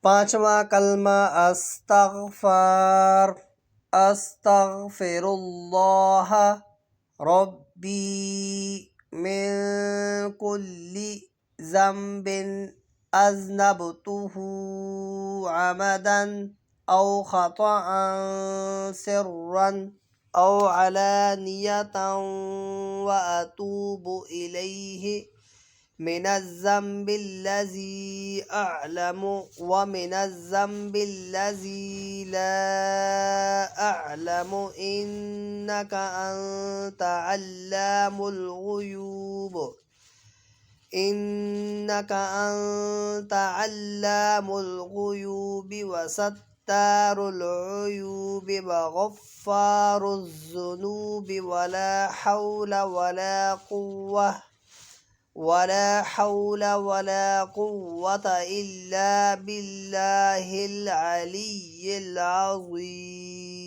पांचवा कलमा अस्तगफार, अस्तगफिरुल्लाह रब्बी मिन कुल्ली ज़म्बिन अज़नबतुहु अमदन औ ख़तअन सिर्रन औ अलानियतन व अतूबु इलैहि मिनज़्ज़म्बिल्लज़ी अअलमु व मिनज़्ज़म्बिल्लज़ी ला अअलमु इन्नका अन्त अल्लामुल गुयूब इन्नका अन्त अल्लामुल गुयूबि व सत्तारुल उयूबि व गफ्फारुज़ ज़ुनूबि वला हौला वला क़ुव्वता इल्ला बिल्लाहिल अलिय्यिल अज़ीम।